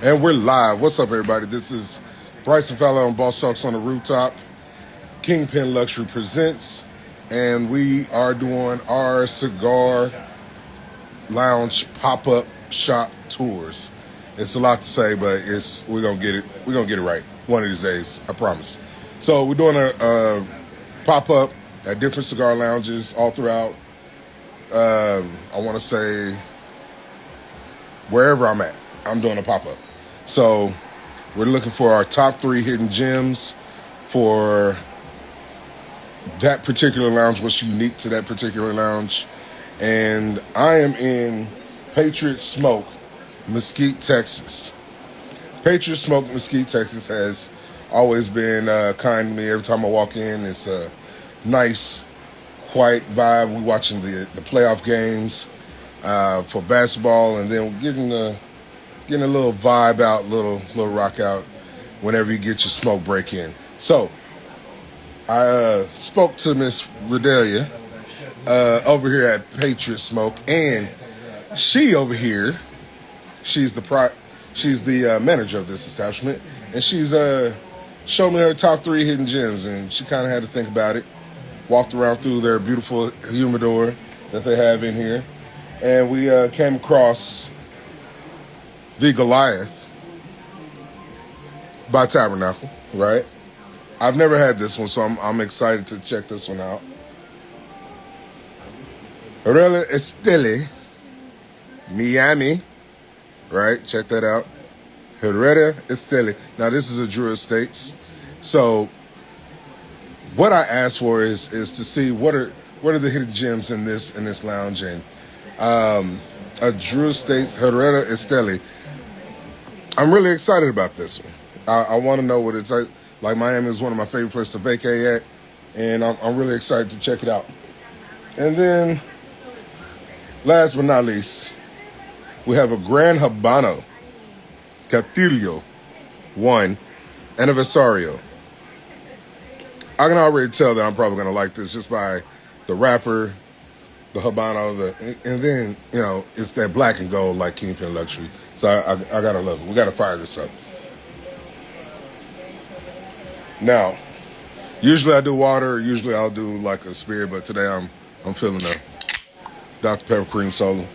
And we're live. What's up, everybody? This is Bryson Fowler on Boss Talks on the Rooftop. Kingpin Luxury presents, and we are doing our cigar lounge pop-up shop tours. It's a lot to say, but we're gonna get it. We're gonna get it right one of these days. I promise. So we're doing a pop-up at different cigar lounges all throughout. I want to say wherever I'm at, I'm doing a pop-up. So we're looking for our top 3 hidden gems for that particular lounge, what's unique to that particular lounge. And I am in Patriot Smoke, Mesquite, Texas. Patriot Smoke, Mesquite, Texas has always been kind to me. Every time I walk in, it's a nice, quiet vibe. We're watching the playoff games for basketball, and then getting a little vibe out, little rock out whenever you get your smoke break in. So I spoke to Miss Redelia over here at Patriot Smoke, and she over here, she's the manager of this establishment, and she's showed me her top 3 hidden gems, and she kind of had to think about it. Walked around through their beautiful humidor that they have in here, and we came across the Goliath by Tabernacle, right? I've never had this one, so I'm excited to check this one out. Herrera Esteli, Miami, right? Check that out. Herrera Esteli. Now, this is a Drew Estates. So what I asked for is to see what are the hidden gems in this lounge, and a Drew Estates Herrera Esteli. I'm really excited about this one. I want to know what it's like. Like, Miami is one of my favorite places to vacay at, and I'm really excited to check it out. And then, last but not least, we have a Gran Habano Castillo 1 Aniversario. I can already tell that I'm probably going to like this just by the wrapper, the Habano, and then, it's that black and gold like Kingpin Luxury. So I got to love it. We got to fire this up. Now, usually I do water, usually I'll do like a spirit, but today I'm feeling a Dr. Pepper Cream Soda.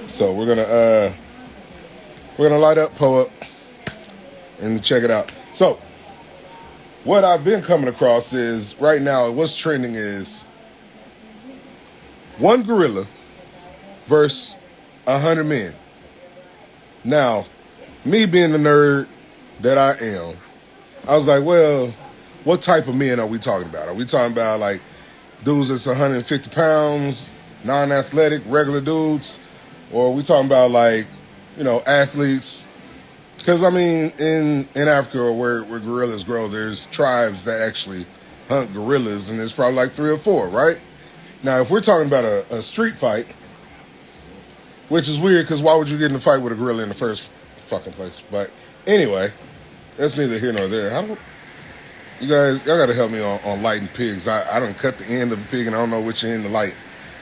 So we're gonna light up, pull up, and check it out. So what I've been coming across is, right now, what's trending is one gorilla versus 100 men. Now, me being the nerd that I am, I was like, well, what type of men are we talking about? Are we talking about like dudes that's 150 pounds, non-athletic, regular dudes? Or are we talking about like, athletes? Because, I mean, in Africa, or where gorillas grow, there's tribes that actually hunt gorillas, and there's probably like 3 or 4, right? Now, if we're talking about a street fight, which is weird, because why would you get in a fight with a gorilla in the first fucking place? But anyway, that's neither here nor there. Y'all got to help me on lighting pigs. I done cut the end of the pig, and I don't know which end to light.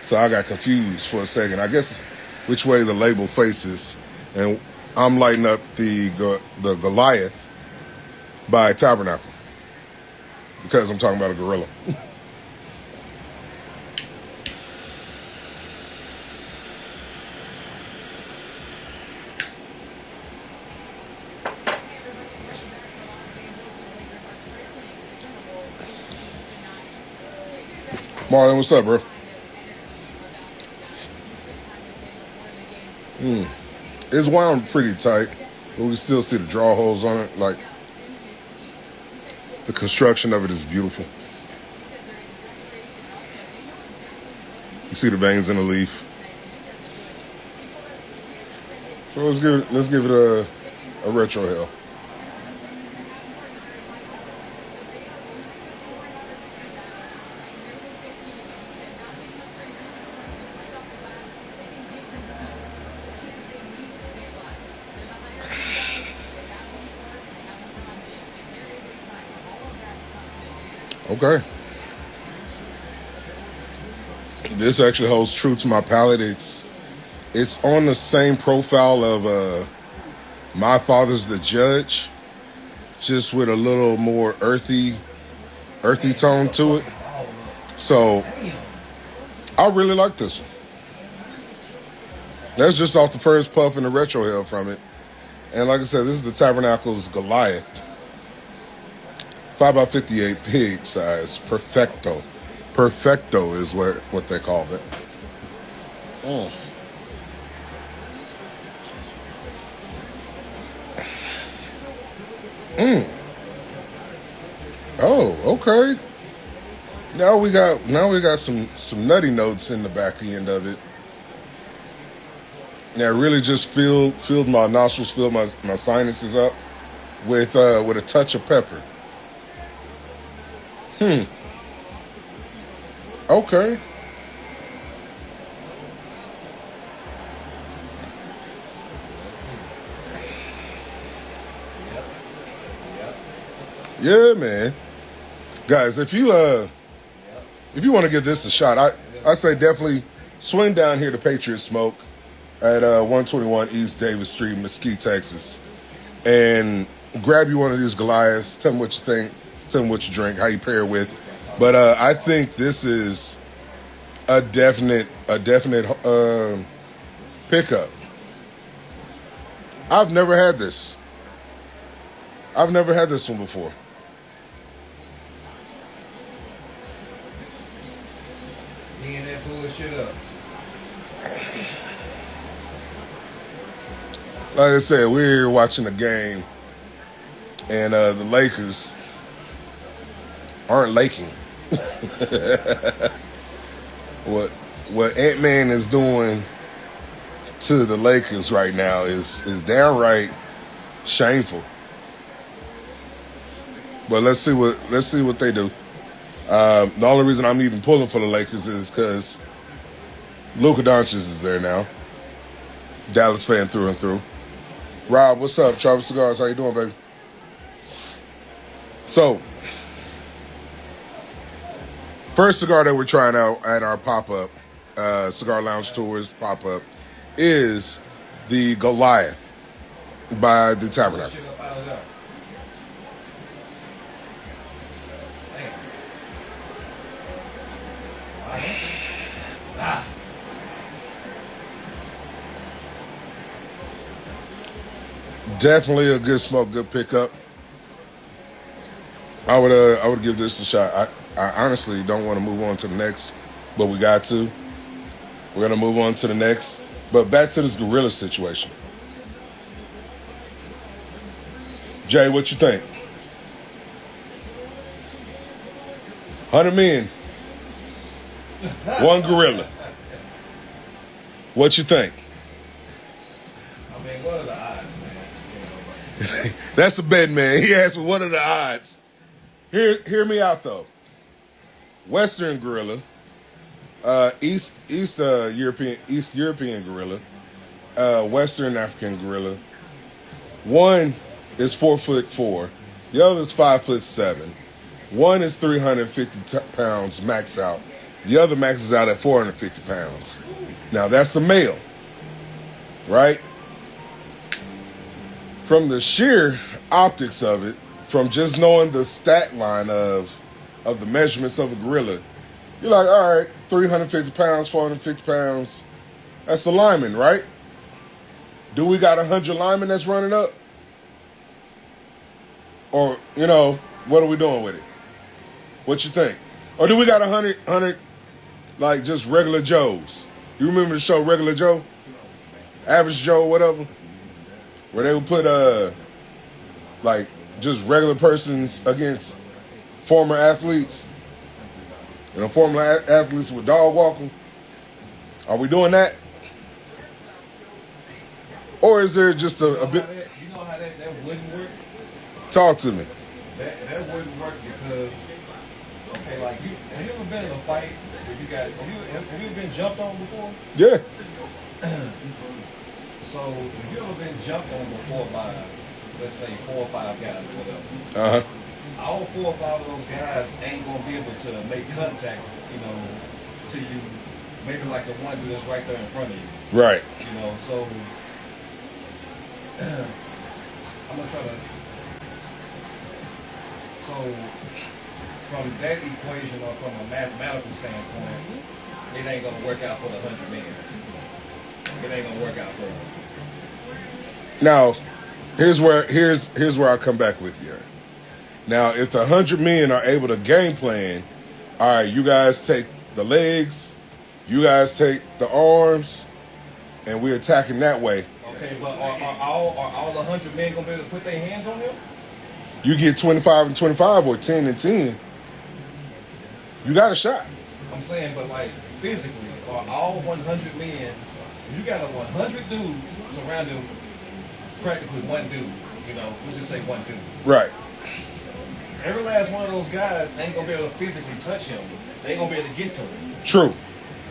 So I got confused for a second. I guess which way the label faces. And I'm lighting up the Goliath by Tabernacle, because I'm talking about a gorilla. Marlon, what's up, bro? It's wound pretty tight, but we can still see the draw holes on it. Like, the construction of it is beautiful. You see the veins in the leaf. So let's give it a retro hell. Okay. This actually holds true to my palate. It's on the same profile of My Father's the Judge, just with a little more earthy tone to it. So I really like this one. That's just off the first puff and the retro hell from it. And like I said, this is the Tabernacle's Goliath. 5x58 pig size. Perfecto. Perfecto is what they called it. Oh, okay. Now we got some nutty notes in the back end of it. That really just filled my nostrils, filled my sinuses up with a touch of pepper. Okay. Yeah, man. Guys, if you want to give this a shot, I say definitely swing down here to Patriot Smoke at 121 East Davis Street, Mesquite, Texas, and grab you one of these Goliaths. Tell me what you think. Tell me what you drink, how you pair it with. But I think this is a definite pickup. I've never had this. I've never had this one before. That bullshit up. Like I said, we're here watching the game, and the Lakers aren't laking. What Ant-Man is doing to the Lakers right now is downright shameful. But let's see what they do. The only reason I'm even pulling for the Lakers is because Luka Doncic is there now. Dallas fan through and through. Rob, what's up? Travis Cigars, how you doing, baby? So, first cigar that we're trying out at our pop-up, Cigar Lounge Tours pop-up, is the Goliath by the Tabernacle. Definitely a good smoke, good pickup. I would give this a shot. I honestly don't want to move on to the next, but we got to. We're gonna move on to the next. But back to this gorilla situation. Jay, what you think? 100 men, one gorilla. What you think? I mean, what are the odds, man? That's a bet, man. He asked, what are the odds? Hear me out, though. Western gorilla, East European gorilla, Western African gorilla. One is 4'4", the other is 5'7". One is 350 pounds max out. The other maxes out at 450 pounds. Now that's a male, right? From the sheer optics of it, from just knowing the stat line of the measurements of a gorilla, you're like, all right, 350 pounds, 450 pounds, that's a lineman, right? Do we got 100 linemen that's running up? Or, what are we doing with it? What you think? Or do we got 100 like just regular Joes? You remember the show Regular Joe? Average Joe, whatever? Where they would put, like, just regular persons against former athletes. Former athletes with dog walking. Are we doing that? Or is there just a bit... You know how that wouldn't work? Talk to me. That wouldn't work because, okay, like, have you ever been in a fight where you got... Have you ever been jumped on before? Yeah. So, if you ever been jumped on before by, let's say, 4 or 5 guys or whatever, Uh-huh. all 4 or 5 of those guys ain't going to be able to make contact, to you, maybe like the one dude that's right there in front of you. Right. So I'm gonna try to. So, from that equation or from a mathematical standpoint, it ain't gonna work out for the 100 million. It ain't gonna work out for them. Now, here's where I come back with you. Now, if the 100 million are able to game plan, all right, you guys take the legs, you guys take the arms, and we're attacking that way. Okay, but are all the 100 men gonna be able to put their hands on him? You get 25 and 25 or 10 and 10, you got a shot. I'm saying, but like physically, are all 100 men? You got a 100 dudes surrounding practically one dude. You know, we'll just say one dude. Right. Every last one of those guys ain't gonna be able to physically touch him. They ain't gonna be able to get to him. True.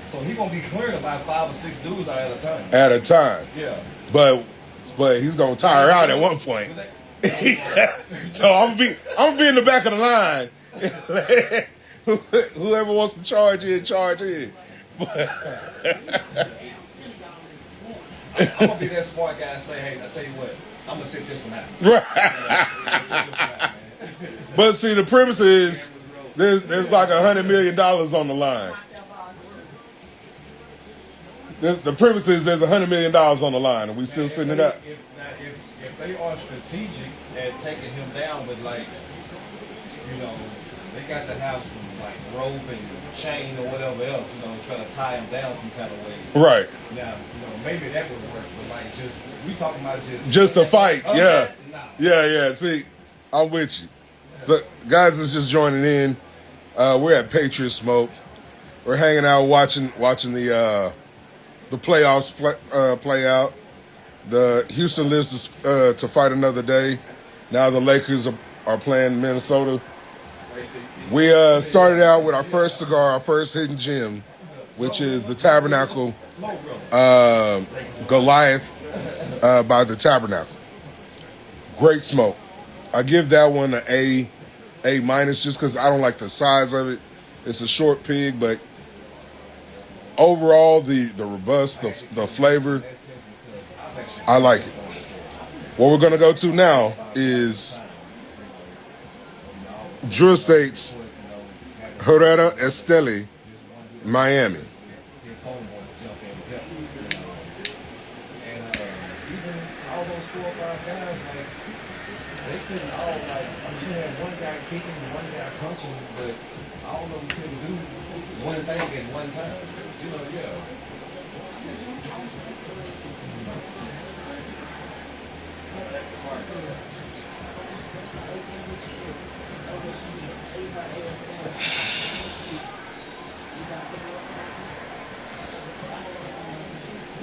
So he gonna be clearing about 5 or 6 dudes out at a time. At a time. Yeah. But he's gonna tire out at one point. So I'm gonna be in the back of the line. Whoever wants to charge in, charge in. I'm gonna be that smart guy and say, hey, I tell you what, I'm gonna sit this one out. Right. But see, the premise is there's like $100 million on the line. The premise is there's $100 million on the line, and we still sitting it up. If they are strategic at taking him down, but like, you know, they got to have some like rope and chain or whatever else, you know, try to tie him down some kind of way. Right. Now, you know, maybe that would work, but like we talking about just a fight. Yeah. Nah. Yeah. See, I'm with you. So, guys, that's just joining in. We're at Patriot Smoke. We're hanging out, watching the playoffs play out. The Houston lives to fight another day. Now the Lakers are playing Minnesota. We started out with our first cigar, our first hidden gem, which is the Tabernacle Goliath by the Tabernacle. Great smoke. I give that one an A minus just because I don't like the size of it. It's a short pig, but overall the robust, the flavor, I like it. What we're gonna go to now is Drew Estate's Herrera Esteli, Miami. His homeboys jump in and help, you know. And even all those 4 or 5 guys, like, they couldn't all, like, I mean, you had one guy kicking, one guy punching, but all of them couldn't do one thing at one time. You know, yeah.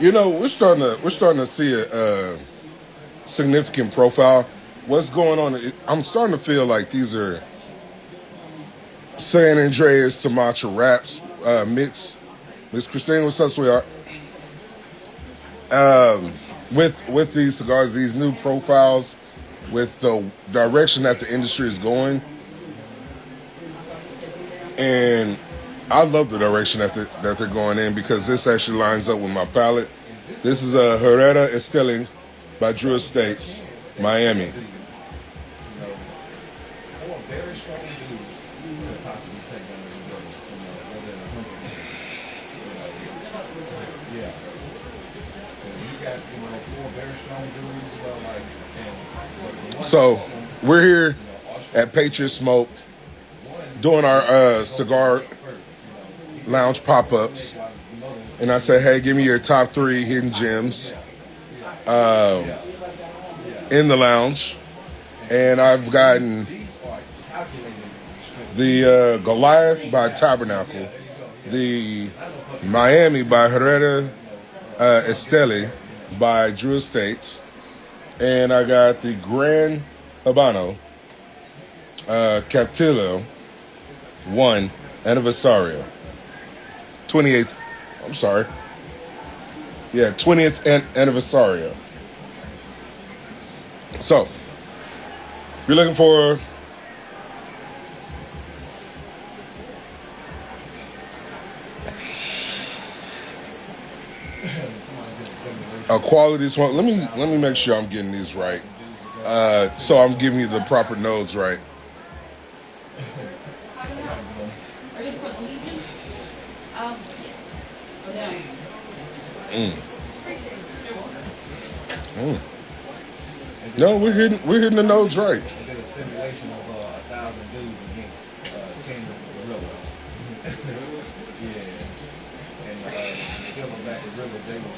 You know, we're starting to see a significant profile. What's going on? I'm starting to feel like these are San Andreas Sumatra wraps mix. Miss Christine, what's up, sweetheart? With these cigars, these new profiles, with the direction that the industry is going, and I love the direction that they're going in because this actually lines up with my palate. This is a Herrera Esteli by Drew Estates, Miami. Very strong dudes could possibly take them as more than 100. Yeah. You got 4 very strong dudes. So we're here at Patriot Smoke doing our cigar lounge pop-ups, and I said, hey, give me your top 3 hidden gems in the lounge, and I've gotten the Goliath by Tabernacle, the Miami by Herrera Esteli by Drew Estates, and I got the Gran Habano Captillo 1 Anniversario. 28th, I'm sorry. Yeah, 20th Anniversario. So, if you're looking for a quality smoke, let me make sure I'm getting these right. So I'm giving you the proper nodes right. Mm. Mm. No, we're hitting the nodes right. They did a simulation of 1,000 dudes against 10 gorillas. Yeah, and silverback gorillas, they were,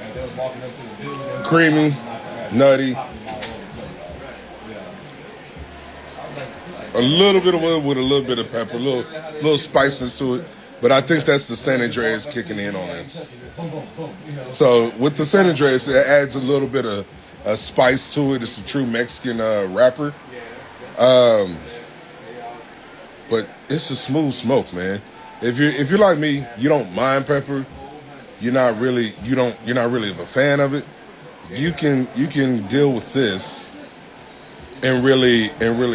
and they was walking up to the dude. Creamy, nutty, a little bit of wood with a little bit of pepper, a little spiciness to it. But I think that's the San Andreas kicking in on this. So with the San Andreas, it adds a little bit of spice to it. It's a true Mexican wrapper. But it's a smooth smoke, man. If you're like me, you don't mind pepper. You're not really of a fan of it. You can deal with this and really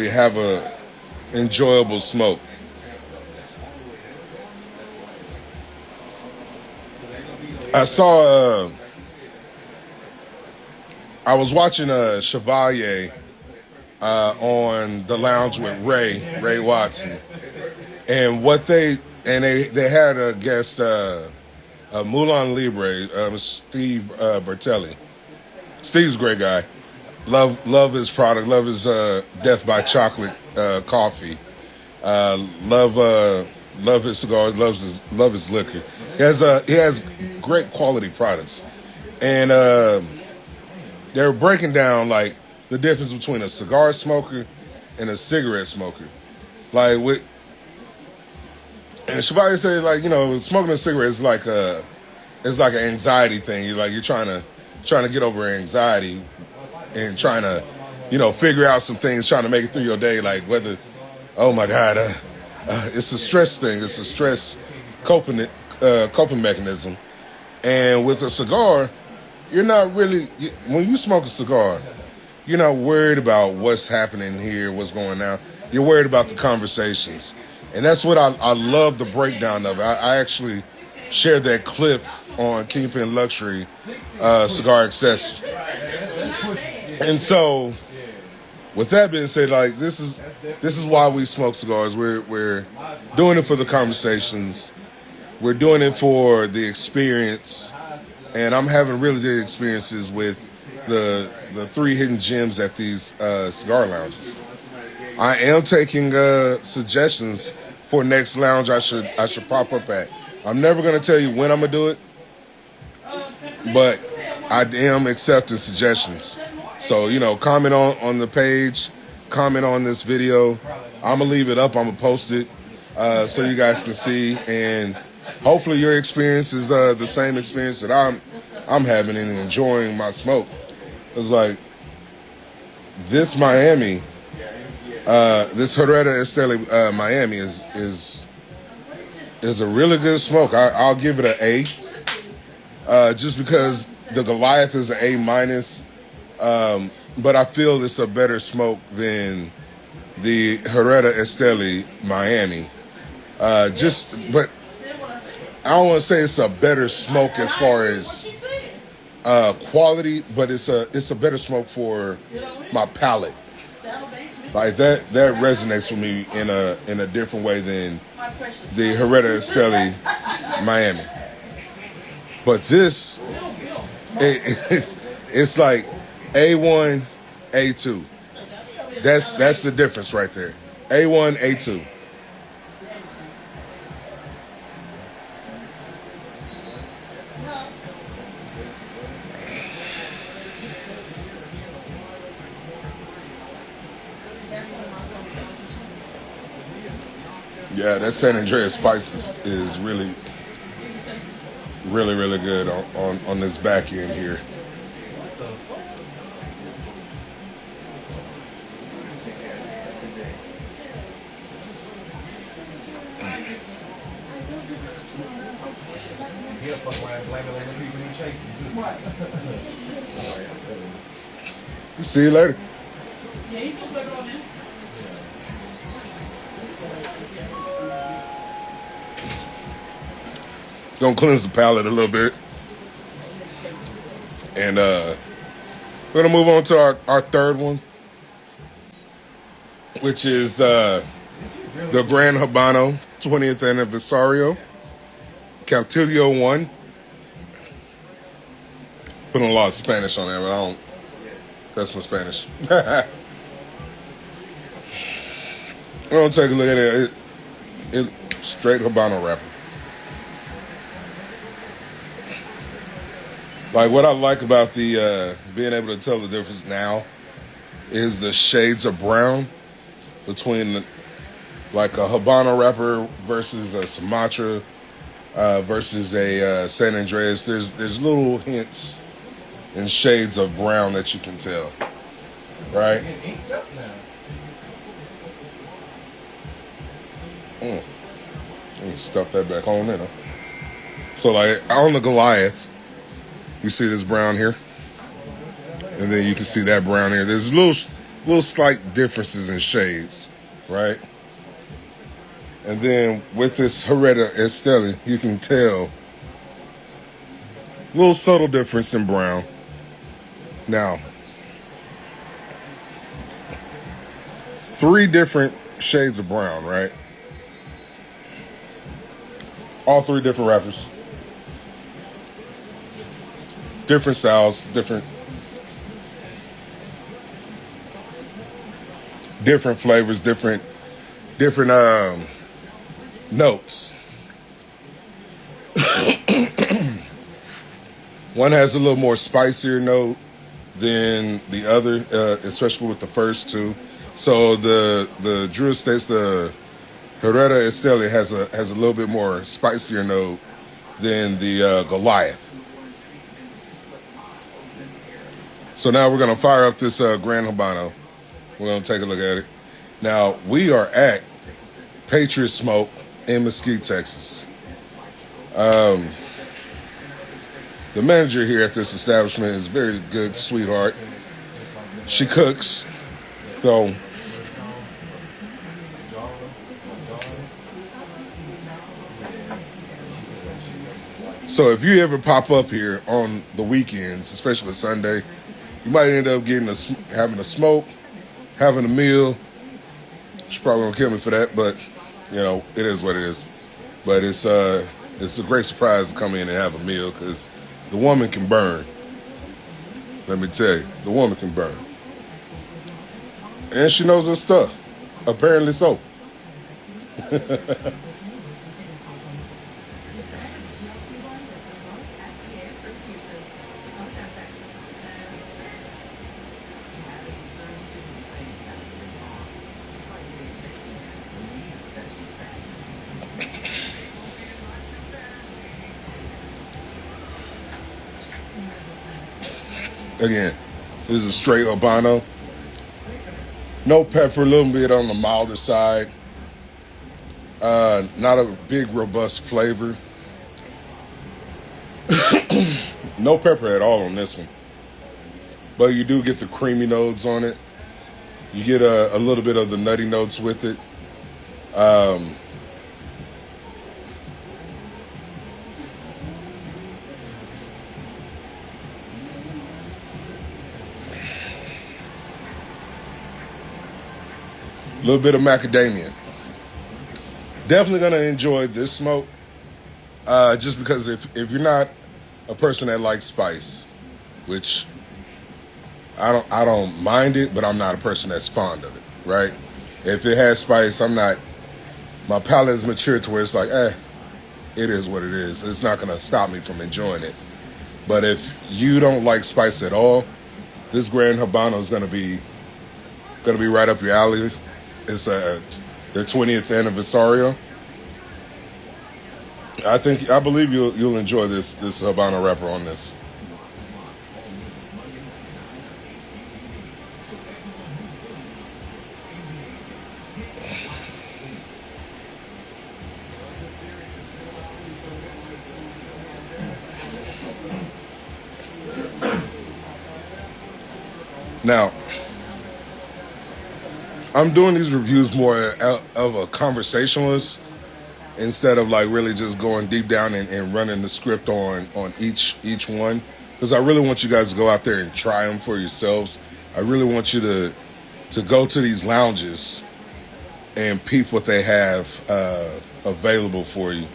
have a enjoyable smoke. I saw I was watching Chevalier on the lounge with Ray Watson, and they had a guest, Moulin Libre, Steve Bertelli. Steve's a great guy. Love his product. Love his Death by Chocolate coffee. Love his cigars. Love his liquor. He has great quality products, and they're breaking down like the difference between a cigar smoker and a cigarette smoker. Like and Chevalier said, like, smoking a cigarette is like it's like an anxiety thing. You're trying to get over anxiety and trying to figure out some things, trying to make it through your day. Like whether, oh my God, it's a stress thing. It's a stress coping mechanism. And with a cigar, you're not really, when you smoke a cigar, you're not worried about what's happening here, what's going on. You're worried about the conversations. And that's what I love the breakdown of it. I actually shared that clip on Kingpin Luxury Cigar Accessories. And so, with that being said, like this is why we smoke cigars. We're doing it for the conversations. We're doing it for the experience, and I'm having really good experiences with the 3 hidden gems at these cigar lounges. I am taking suggestions for next lounge I should pop up at. I'm never going to tell you when I'm going to do it, but I am accepting suggestions. So, comment on the page, comment on this video. I'm going to leave it up. I'm going to post it so you guys can see, and hopefully your experience is the same experience that I'm having and enjoying my smoke. It's like this Miami, this Herrera Esteli Miami is a really good smoke. I'll give it an A, just because the Goliath is an A minus, but I feel it's a better smoke than the Herrera Esteli Miami. But I don't want to say it's a better smoke as far as quality, but it's a better smoke for my palate. Like that resonates with me in a different way than the Herrera Esteli Miami. But this, it's like A1, A2. That's the difference right there. A1, A2. Yeah, that San Andreas spice is really, really, really good on this back end here. See you later. Gonna cleanse the palate a little bit, and We're gonna move on to our third one, which is the Gran Habano 20th Anniversario Cautillo 1. Putting a lot of Spanish on there, but I don't. That's my Spanish. We're gonna take a look at it. It straight Habano wrapper. Like what I like about the being able to tell the difference now is the shades of brown between like a Habano wrapper versus a Sumatra versus a San Andreas. There's little hints and shades of brown that you can tell, right? Getting inked up now. Let me stuff that back on there. So like on the Goliath, you see this brown here, and then you can see that brown here. There's little slight differences in shades, right? And then with this Herrera Esteli, you can tell little subtle difference in brown. Now, 3 different shades of brown, right? All 3 different wrappers. Different styles, different flavors, different notes. One has a little more spicier note than the other, especially with the first 2. So the Drew Estates, the Herrera Esteli has a little bit more spicier note than the Goliath. So now we're going to fire up this Gran Habano. We're going to take a look at it. Now, we are at Patriot Smoke in Mesquite, Texas. The manager here at this establishment is a very good sweetheart. She cooks. So if you ever pop up here on the weekends, especially Sunday, you might end up having a smoke, having a meal. She's probably gonna kill me for that, but you know it is what it is. But it's a great surprise to come in and have a meal because the woman can burn. Let me tell you, the woman can burn, and she knows her stuff. Apparently so. Again, this is a straight Habano. No pepper, a little bit on the milder side. Not a big, robust flavor. No pepper at all on this one. But you do get the creamy notes on it. You get a little bit of the nutty notes with it. A little bit of macadamia. Definitely gonna enjoy this smoke. Just because if you're not a person that likes spice, which I don't mind it, but I'm not a person that's fond of it, right? If it has spice, my palate is mature to where it's like, it is what it is. It's not gonna stop me from enjoying it. But if you don't like spice at all, this Gran Habano is gonna be right up your alley. It's their 20th Anniversario. I believe you'll enjoy this Habano wrapper on this. Now, I'm doing these reviews more of a conversationalist instead of like really just going deep down and running the script on each one. because I really want you guys to go out there and try them for yourselves. I really want you to go to these lounges and peep what they have available for you.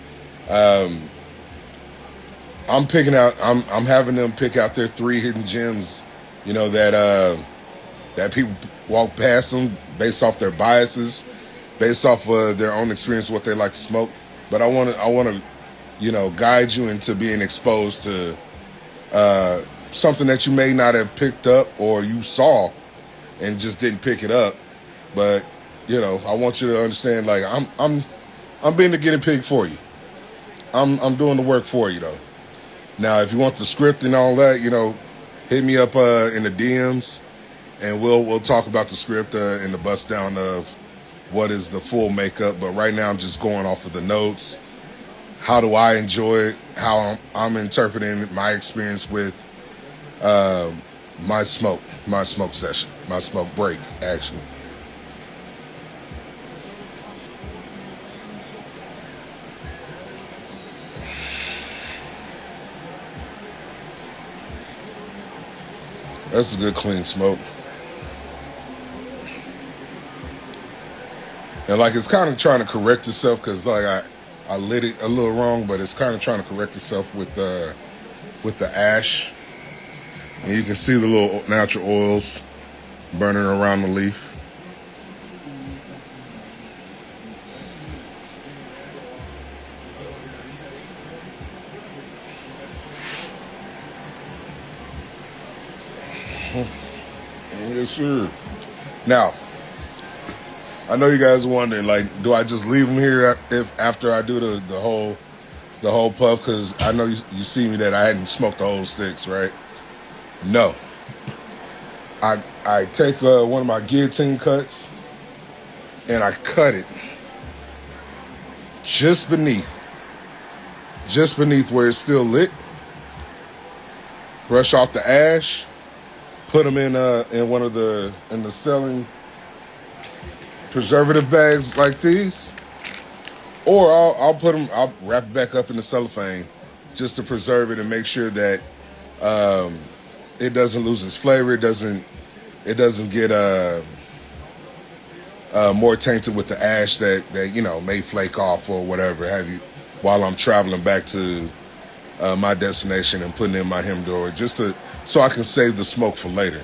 I'm having them pick out their 3 hidden gems, that people walk past them based off their biases, based off their own experience, what they like to smoke. But I want to, guide you into being exposed to something that you may not have picked up or you saw and just didn't pick it up. But I want you to understand, like I'm being the guinea pig for you. I'm doing the work for you though. Now, if you want the script and all that, hit me up in the DMs, and we'll talk about the script and the bust down of what is the full makeup. But right now, I'm just going off of the notes. How do I enjoy it? How I'm interpreting my experience with my smoke session, my smoke break, actually. That's a good clean smoke. And like it's kind of trying to correct itself because like I lit it a little wrong, but it's kind of trying to correct itself with the ash. And you can see the little natural oils burning around the leaf. Yes, sir. Now, I know you guys are wondering, like, do I just leave them here after I do the whole puff? Because I know you see me that I hadn't smoked the whole sticks, right? No. I take one of my guillotine cuts and I cut it just beneath where it's still lit. Brush off the ash. Put them in one of the selling preservative bags like these, or I'll wrap it back up in the cellophane just to preserve it and make sure that it doesn't lose its flavor. It doesn't get more tainted with the ash that may flake off or whatever have you while I'm traveling back to my destination and putting in my humidor so I can save the smoke for later.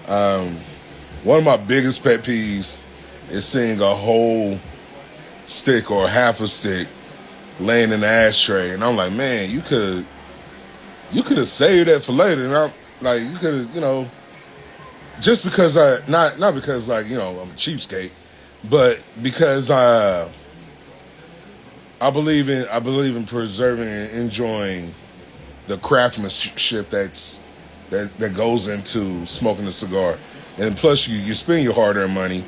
One of my biggest pet peeves is seeing a whole stick or half a stick laying in the ashtray, and I'm like, man, you could have saved that for later. And I'm like, you could have, just because not because like I'm a cheapskate, but because I believe in preserving and enjoying the craftsmanship that goes into smoking a cigar. And plus you spend your hard-earned money.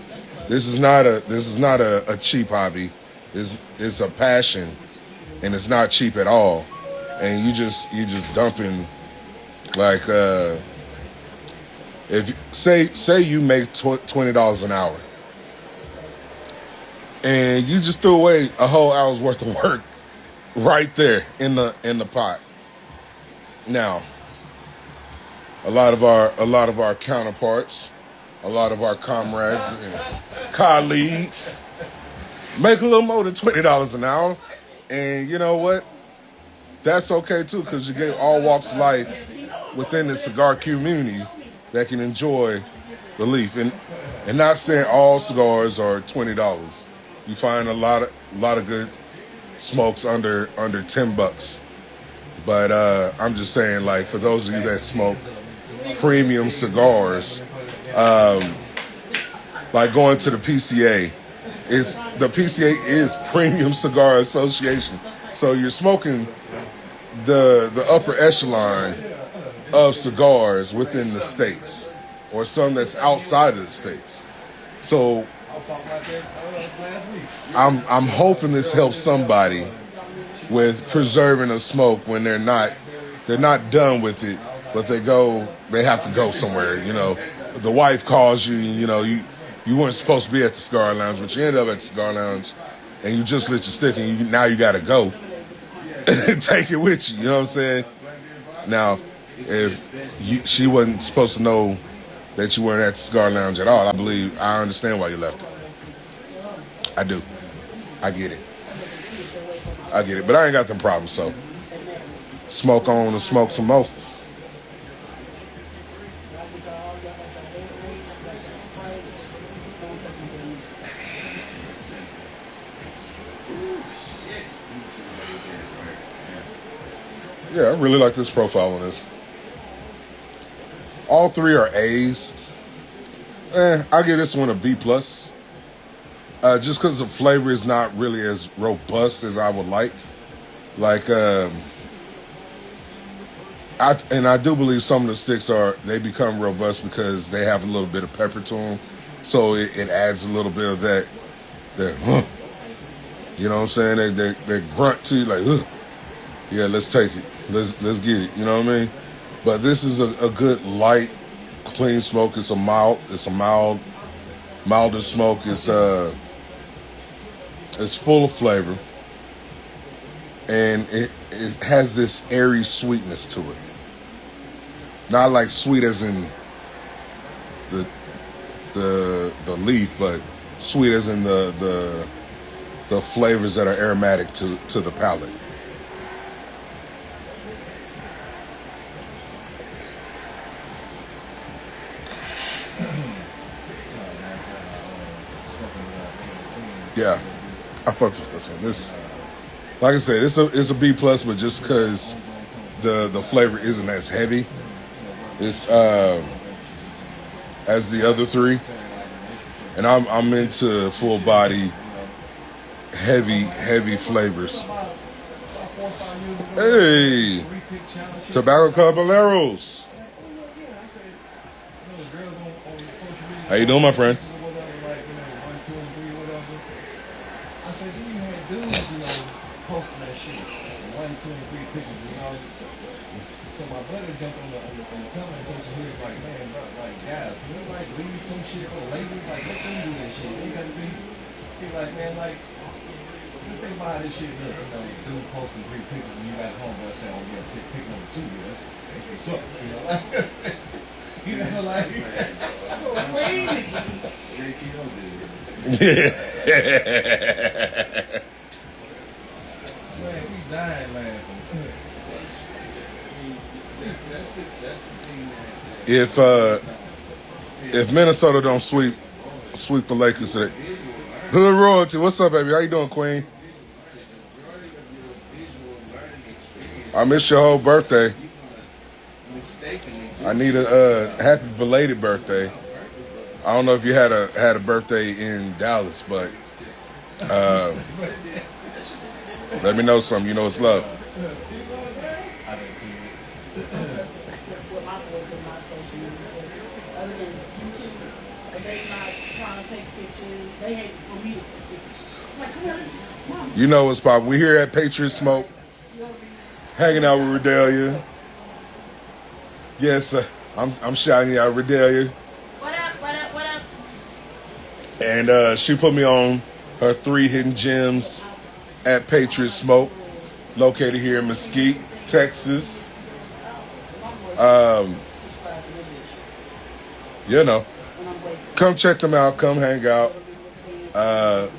This is not a cheap hobby. It's a passion, and it's not cheap at all. And you just dumping, like if say you make $20 an hour, and you just threw away a whole hour's worth of work right there in the pot. Now, a lot of our counterparts, a lot of our comrades and colleagues make a little more than $20 an hour, and you know what? That's okay too, because you get all walks of life within the cigar community that can enjoy the leaf. And not saying all cigars are $20. You find a lot of good smokes under $10. But I'm just saying, like, for those of you that smoke premium cigars, like going to the PCA, the PCA is Premium Cigar Association. So you're smoking the upper echelon of cigars within the states, or some that's outside of the states. So I'm hoping this helps somebody with preserving a smoke when they're not done with it, but they have to go somewhere. The wife calls you, you weren't supposed to be at the cigar lounge, but you ended up at the cigar lounge, and you just lit your stick, and now you got to go and take it with you. You know what I'm saying? Now, She wasn't supposed to know that you weren't at the cigar lounge at all, I understand why you left it. I do. I get it. But I ain't got them problems, so smoke on and smoke some more. Yeah, I really like this profile on this. All three are A's. I'll give this one a B+. Just because the flavor is not really as robust as I would like. I do believe some of the sticks they become robust because they have a little bit of pepper to them. So it adds a little bit of that you know what I'm saying? They grunt to you like, yeah, let's take it. Let's get it. You know what I mean? But this is a good light, clean smoke. It's a milder smoke. It's full of flavor, and it has this airy sweetness to it. Not like sweet as in the leaf, but sweet as in the flavors that are aromatic to the palate. Yeah, I fucked with this one. This, like I said, it's a B+, but just because the flavor isn't as heavy, it's as the other three, and I'm into full body, heavy flavors. Hey, Tobacco Caballeros. How you doing, my friend? Posting that shit, 1, 2, and 3 pictures, you know. So my brother jumped on the comment section. He was like, "Man, bro, like, guys, can you like leave some shit for the ladies? Like, let them do that shit. They got to be." He was like, "Man, like, just think about how this shit look. You know, dude posting 3 pictures, and you got homeboy saying, 'Oh yeah, pick number 2, yeah, that's what's up.'" You know, like, you know, like, Yeah. Man, we dying laughing. If Minnesota don't sweep the Lakers today, Hood Royalty, what's up, baby? How you doing, Queen? I missed your whole birthday. I need a happy belated birthday. I don't know if you had a birthday in Dallas, but let me know something. You know it's love. You know what's poppin'. We here at Patriot Smoke, hanging out with Redelia. Yes, I'm shouting out Redelia. What up? And she put me on her 3 hidden gems at Patriot Smoke, located here in Mesquite, Texas. You know, come check them out. Come hang out.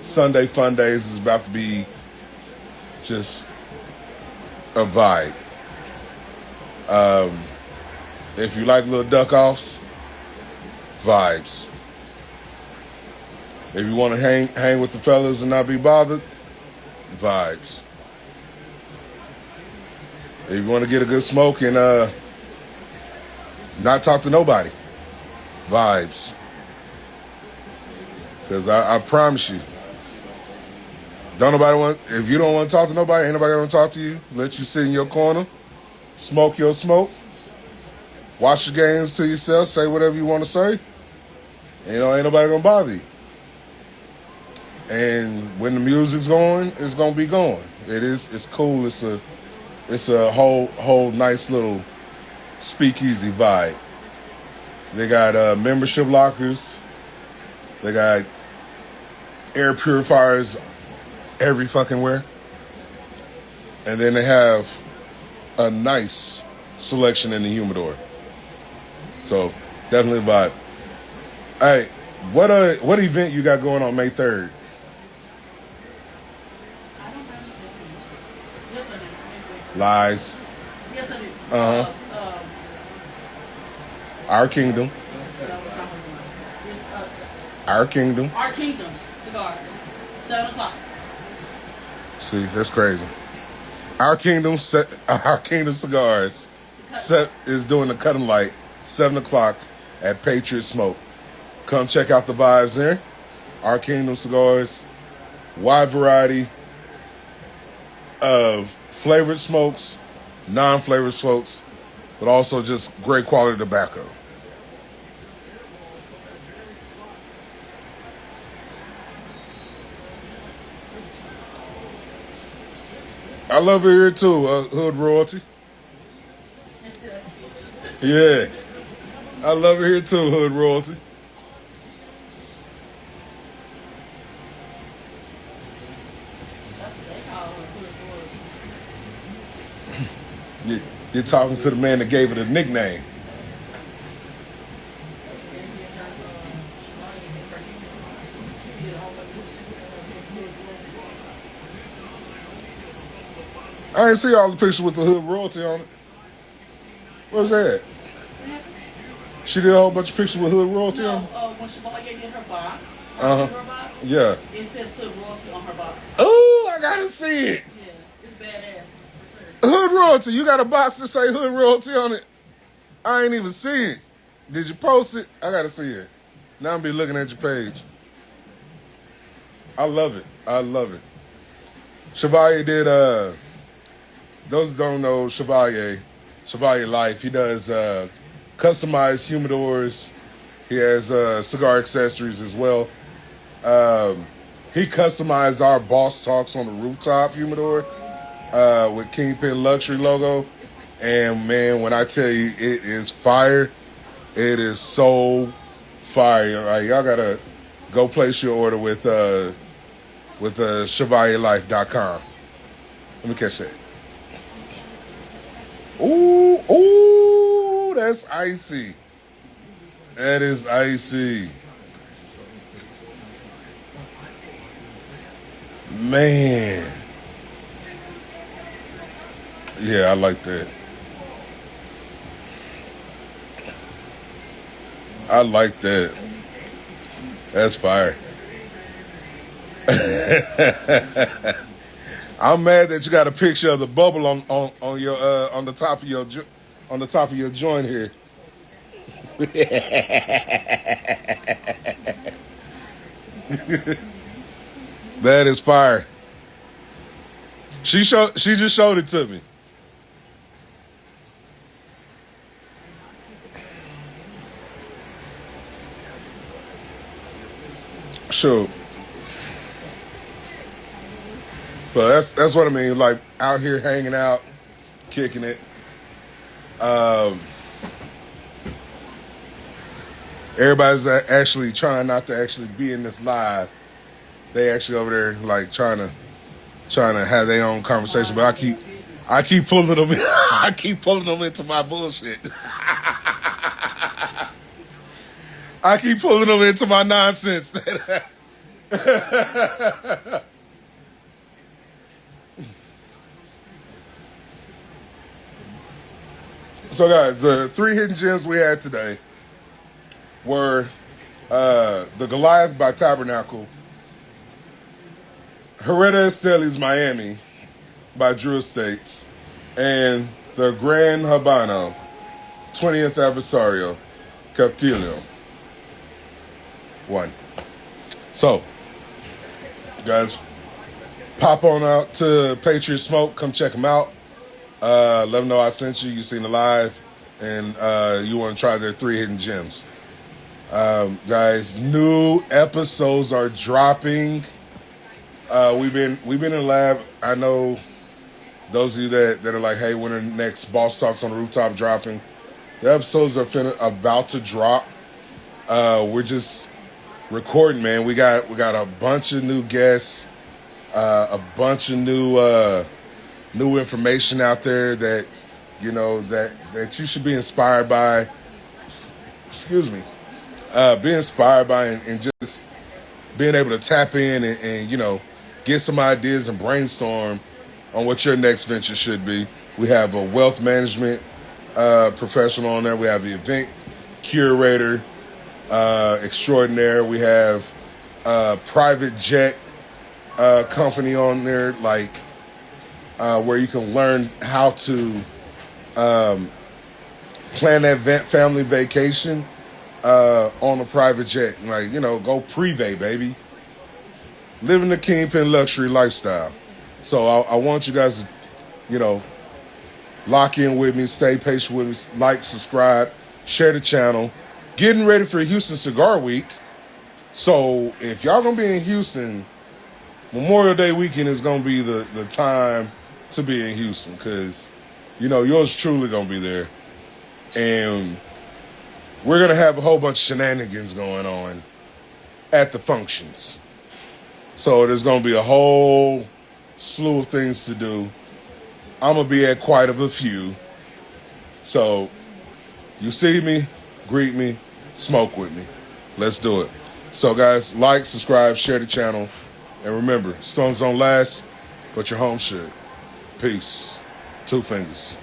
Sunday Fun Days is about to be just a vibe. If you like little duck-offs, vibes. If you want to hang with the fellas and not be bothered, vibes. If you want to get a good smoke and not talk to nobody, vibes. Because I promise you, if you don't want to talk to nobody, ain't nobody going to talk to you. Let you sit in your corner, smoke your smoke, watch the games to yourself, say whatever you want to say. And, ain't nobody going to bother you. And when the music's going, it's going to be going. It's cool. It's a whole nice little speakeasy vibe. They got membership lockers. They got air purifiers every fucking where. And then they have a nice selection in the humidor. So definitely a vibe. Hey, what event you got going on May 3rd? Lies. Yes, I do. Our Kingdom. It's, Our Kingdom. Our Kingdom Cigars, 7 o'clock. See, that's crazy. Our Kingdom Cigars is doing the cutting light 7 o'clock at Patriot Smoke. Come check out the vibes there. Our Kingdom Cigars, wide variety of flavored smokes, non-flavored smokes, but also just great quality tobacco. I love it here too, Hood Royalty. Yeah. I love it here too, Hood Royalty. That's what they call it. You're talking to the man that gave it a nickname. I didn't see all the pictures with the Hood Royalty on it. What was that? She did a whole bunch of pictures with Hood Royalty on it? When Shabaya did her box, Uh-huh. her box, Yeah. it says Hood Royalty on her box. Oh, I gotta see it. Yeah, it's badass. For sure. Hood Royalty, you got a box that say Hood Royalty on it? I ain't even see it. Did you post it? I gotta see it. Now I'm be looking at your page. I love it. I love it. Chevalier did those who don't know Chevalier Life, he does customized humidors. He has cigar accessories as well. He customized our Boss Talks on the rooftop humidor with Kingpin Luxury logo. And man, when I tell you it is fire, it is so fire. Like, y'all gotta go place your order with chevalierlife.com. Let me catch that. Ooh, that's icy. That is icy. Man. Yeah, I like that. I like that. That's fire. I'm mad that you got a picture of the bubble on your on the top of your joint here. That is fire. She just showed it to me. Sure. But that's what I mean. Like out here hanging out, kicking it. Everybody's actually trying not to actually be in this live. They actually over there like trying to have their own conversation. But I keep pulling them. I keep pulling them into my bullshit. I keep pulling them into my nonsense. So guys, the 3 hidden gems we had today were the Goliath by Tabernacle, Herrera Estelis Miami by Drew Estates, and the Gran Habano 20th Adversario Captilio. 1. So, guys, pop on out to Patriot Smoke. Come check them out. Let them know I sent you. You seen the live, and you want to try their 3 hidden gems. Guys, new episodes are dropping. We've been in the lab. I know those of you that are like, hey, when are the next Boss Talks on the Rooftop dropping? The episodes are about to drop. We're just recording, man. We got a bunch of new guests, a bunch of new information out there that you know, that you should be inspired by. Excuse me. Be inspired by and just being able to tap in and, you know, get some ideas and brainstorm on what your next venture should be. We have a wealth management professional on there. We have the event curator extraordinaire. We have private jet company on there, like where you can learn how to plan that family vacation on a private jet. Like, you know, go privé, baby. Living the kingpin luxury lifestyle. So I want you guys to, you know, lock in with me, stay patient with me, like, subscribe, share the channel. Getting ready for Houston Cigar Week. So if y'all gonna be in Houston, Memorial Day weekend is gonna be the time to be in Houston, because, you know, yours truly gonna be there. And we're gonna have a whole bunch of shenanigans going on at the functions. So there's gonna be a whole slew of things to do. I'm gonna be at quite a few. So you see me, greet me, smoke with me. Let's do it. So guys, like, subscribe, share the channel, and remember, storms don't last, but your home should. Peace. Two fingers.